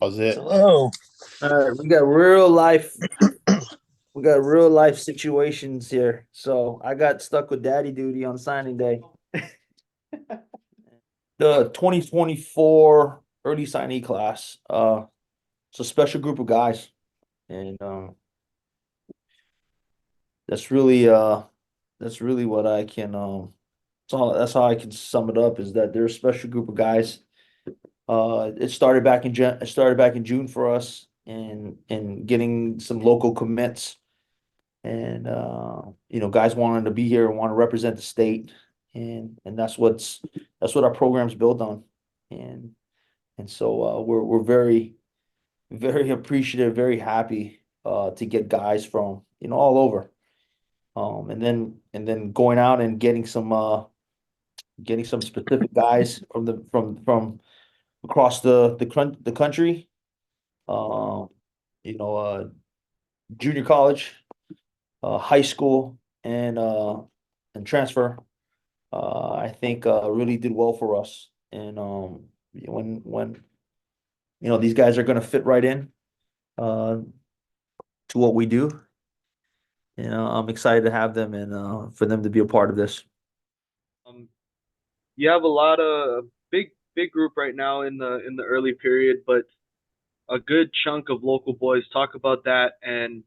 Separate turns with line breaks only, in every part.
Was it?
Hello.
All right, we got real life situations here. So I got stuck with daddy duty on signing day. The 2024 early signee class. It's a special group of guys, and that's really that's really what I can that's how I can sum it up is that they're a special group of guys. It started back in June for us, and getting some local commits. And guys wanting to be here and want to represent the state, and that's what our program's built on. And and so we're very appreciative, very happy to get guys from all over, and then going out and getting some specific guys from across the country, um you know junior college, high school, and transfer. I think really did well for us. And when these guys are going to fit right in uh, to what we do. I'm excited to have them and for them to be a part of this.
Um, you have a lot of big group right now in the early period, but a good chunk of local boys. Talk about that and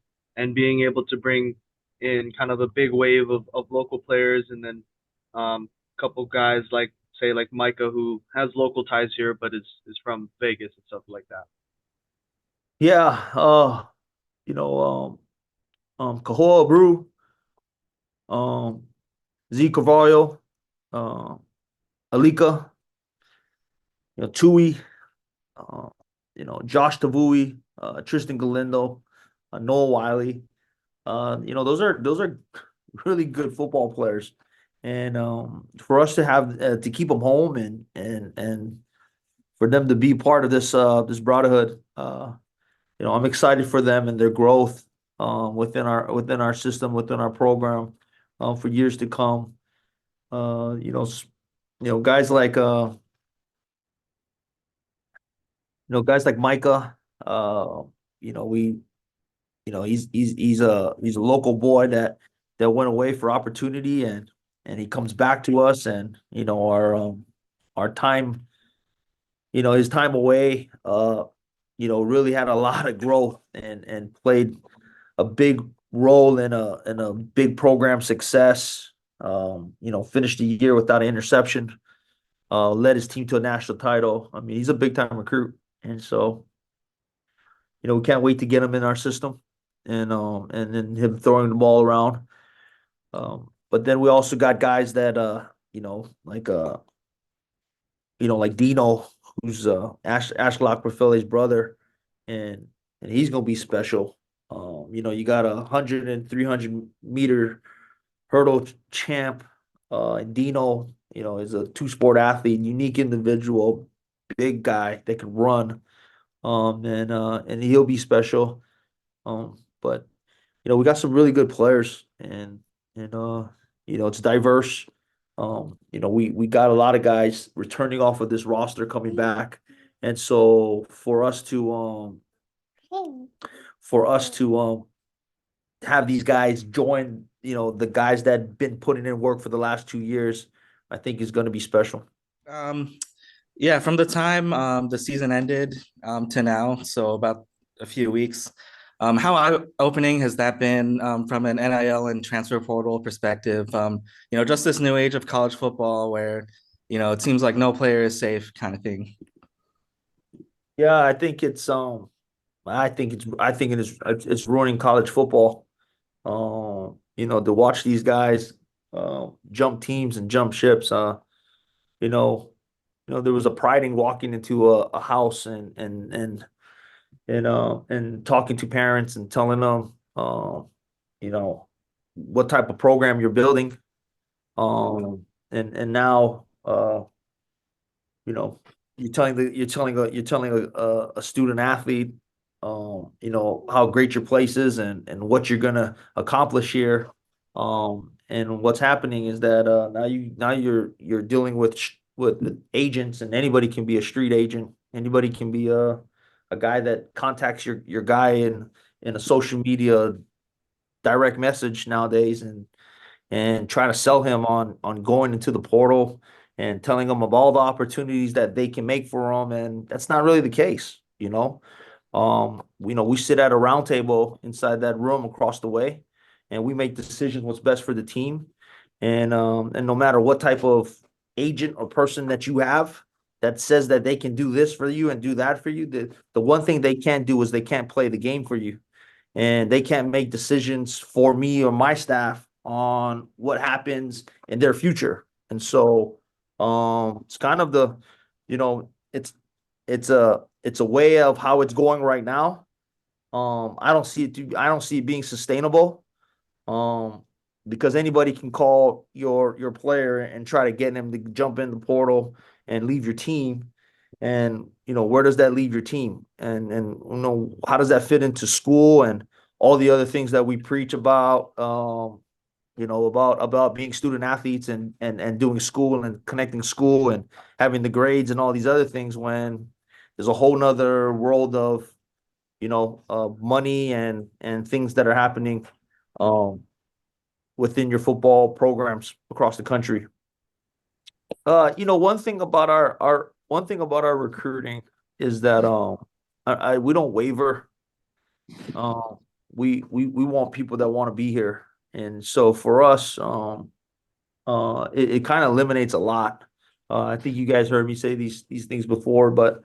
being able to bring in kind of a big wave of local players, and then a couple guys like say like Micah who has local ties here but is from Vegas and stuff like that.
Yeah, you know, Kahoa Brew, um, Z Carvalho, uh, Alika, Tui, uh, Josh Tavui, Tristan Galindo, Noah Wiley. Those are really good football players, and for us to have to keep them home and for them to be part of this brotherhood, I'm excited for them and their growth within our system, within our program, for years to come. Uh, you know, s- guys like guys like Micah. We he's a local boy that went away for opportunity, and he comes back to us, and our time, his time away, really had a lot of growth and played a big role in a big program success. Finished the year without an interception, led his team to a national title. I mean, he's a big time recruit, and so we can't wait to get him in our system, and then him throwing the ball around. But then we also got guys that like Dino, who's Ashlock Perfili's brother, and he's gonna be special. You got 100 and 300 meter hurdle champ. And Dino, is a two-sport athlete, unique individual, big guy that can run. And he'll be special. But we got some really good players, and it's diverse. We got a lot of guys returning off of this roster coming back. And so for us to have these guys join, the guys that been putting in work for the last 2 years, I think is going to be special.
Um, yeah, from the time the season ended to now, so about a few weeks. How eye-opening has that been from an NIL and transfer portal perspective? Just this new age of college football where, it seems like no player is safe kind of thing.
Yeah, I think it's ruining college football. To watch these guys jump teams and jump ships. You know, there was a pride in walking into a house and talking to parents and telling them, you know, what type of program you're building. And now, you know, you're telling a student athlete, how great your place is and what you're gonna accomplish here. And what's happening is that now you're dealing with agents, and anybody can be a street agent. Anybody can be a guy that contacts your guy in a social media direct message nowadays and trying to sell him on going into the portal and telling them of all the opportunities that they can make for him, and that's not really the case, you know. We sit at a round table inside that room across the way, and we make decisions what's best for the team. And no matter what type of agent or person that you have that says that they can do this for you and do that for you, the one thing they can't do is they can't play the game for you. And they can't make decisions for me or my staff on what happens in their future. And so it's kind of the, you know, it's a way of how it's going right now. I don't see it being sustainable. Um, because anybody can call your player and try to get him to jump in the portal and leave your team. And where does that leave your team? And how does that fit into school and all the other things that we preach about? About being student athletes and doing school and connecting school and having the grades and all these other things when there's a whole nother world of money and things that are happening um within your football programs across the country. One thing about our recruiting is that we don't waver. Um, we want people that want to be here, and so for us, it kind of eliminates a lot. I think you guys heard me say these things before, but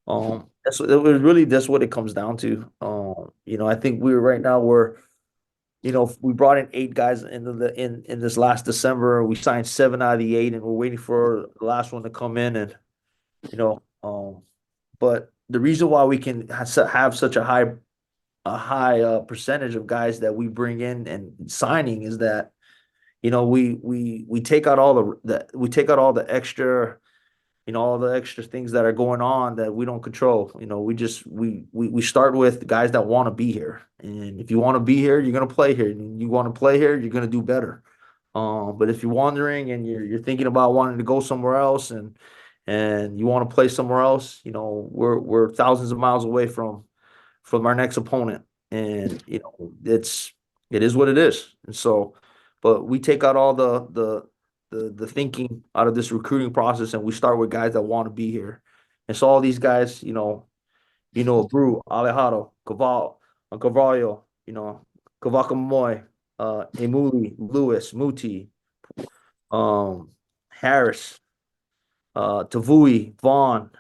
that's what it comes down to. I think we brought in 8 guys in this last December. We signed 7 out of the 8, and we're waiting for the last one to come in. And you know, but the reason why we can have such a high percentage of guys that we bring in and signing is that we take out all the extra things that are going on that we don't control. We start with guys that want to be here. And if you want to be here, you're going to play here. And you want to play here, you're going to do better. But if you're wandering and you're thinking about wanting to go somewhere else and you want to play somewhere else, we're thousands of miles away from our next opponent. And it is what it is. And so, but we take out all the thinking out of this recruiting process, and we start with guys that want to be here. And so all these guys, Brew, Alejandro, Cavallo, Kavakamoy, Emuli, Lewis, Muti, Harris, Tavui, Vaughn,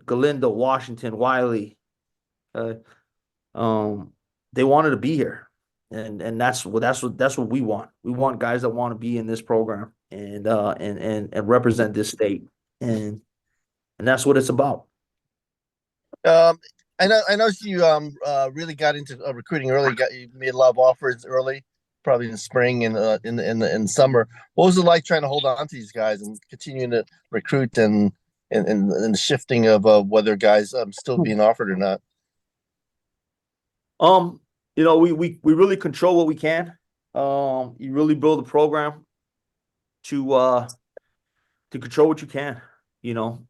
Galindo, Washington, Wiley, uh, they wanted to be here. And that's what we want. We want guys that want to be in this program and represent this state. And that's what it's about.
Um, I know you really got into recruiting early. You made a lot of offers early, probably in the spring and in summer. What was it like trying to hold on to these guys and continuing to recruit and the shifting of whether guys still being offered or not?
We really control what we can. You really build a program to control what you can, and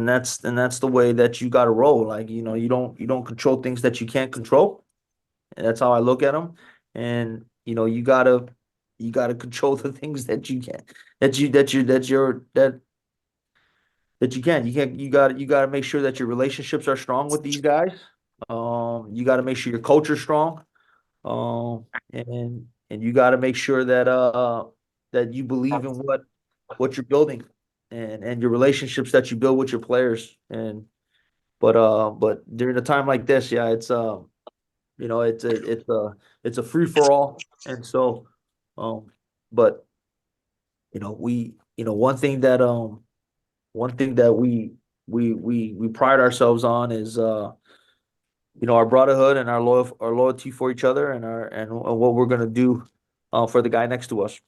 that's the way that you got to roll. Like, you don't control things that you can't control. And that's how I look at them. And you gotta control the things that you can, that you can. You gotta make sure that your relationships are strong with these guys. You got to make sure your culture's strong. And you got to make sure that you believe in what you're building and your relationships that you build with your players. But during a time like this, yeah, it's a free for all. And so, but one thing that we pride ourselves on is our brotherhood and our loyalty for each other and what we're gonna do for the guy next to us.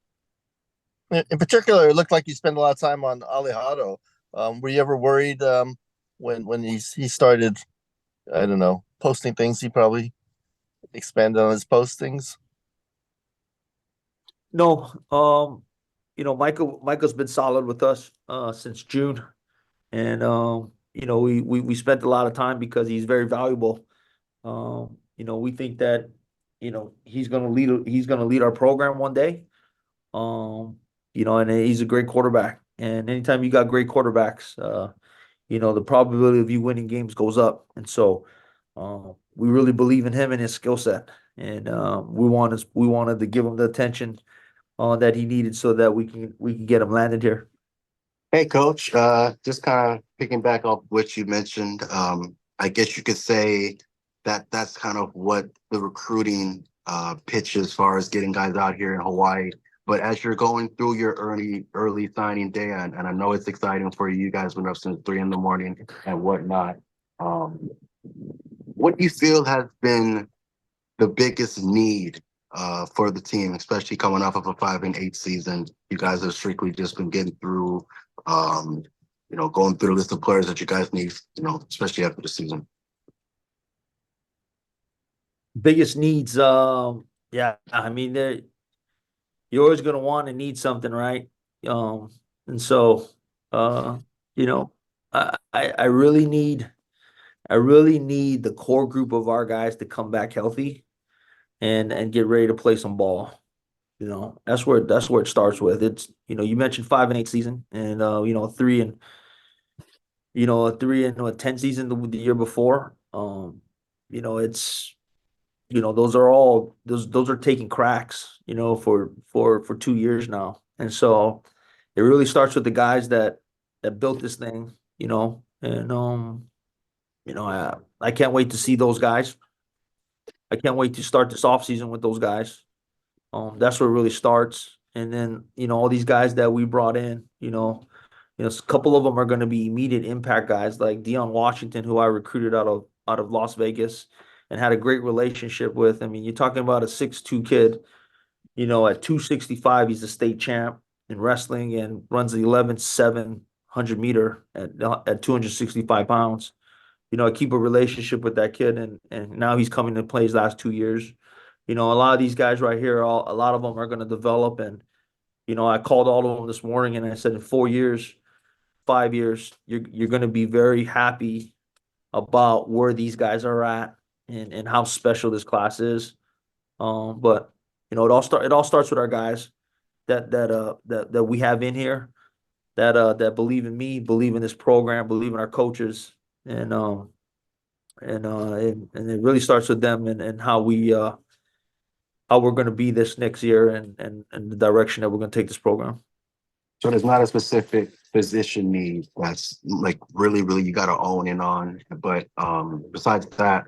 In particular, it looked like you spent a lot of time on Alejandro. Were you ever worried when he started, I don't know, posting things? He probably expanded on his postings.
No, Michael's been solid with us since June, and we spent a lot of time because he's very valuable. We think that, he's gonna lead our program one day. And he's a great quarterback. And anytime you got great quarterbacks, the probability of you winning games goes up. And so we really believe in him and his skill set. And we wanted to give him the attention that he needed so that we can get him landed here.
Hey, Coach. Just kind of picking back off what you mentioned. I guess you could say that that's kind of what the recruiting pitch as far as getting guys out here in Hawaii. But as you're going through your early signing day, and I know it's exciting for you, you guys been up since 3 a.m. and whatnot. What do you feel has been the biggest need for the team, especially coming off of a 5-8 season? You guys have strictly just been getting through, going through the list of players that you guys need, especially after the season.
Biggest needs, yeah, I mean, you're always going to want to need something, right? And so, I really need the core group of our guys to come back healthy and get ready to play some ball. That's where it starts with. It's, you mentioned 5-8 season and, a 3-10 season the year before. It's, those are taking cracks, for 2 years now. And so it really starts with the guys that built this thing, and I can't wait to see those guys. I can't wait to start this offseason with those guys. That's where it really starts. And then, all these guys that we brought in, a couple of them are going to be immediate impact guys like Deion Washington, who I recruited out of Las Vegas and had a great relationship with. I mean, you're talking about a 6'2" kid, at 265, he's a state champ in wrestling and runs the 11.700 meter at 265 pounds. I keep a relationship with that kid, and now he's coming to play his last 2 years. A lot of these guys right here, a lot of them are going to develop. And, I called all of them this morning and I said, in 4 years, 5 years, you're going to be very happy about where these guys are at and how special this class is. But it all starts with our guys that we have in here that believe in me, believe in this program, believe in our coaches, and it really starts with them and how we're going to be this next year and the direction that we're going to take this program.
So there's not a specific position need that's like really, really you got to own in on. But besides that,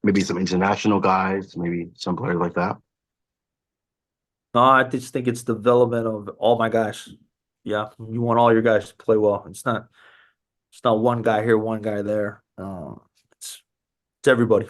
maybe some international guys, maybe some players like that.
No, I just think it's development of all my guys. Yeah, you want all your guys to play well. It's not one guy here, one guy there. It's everybody.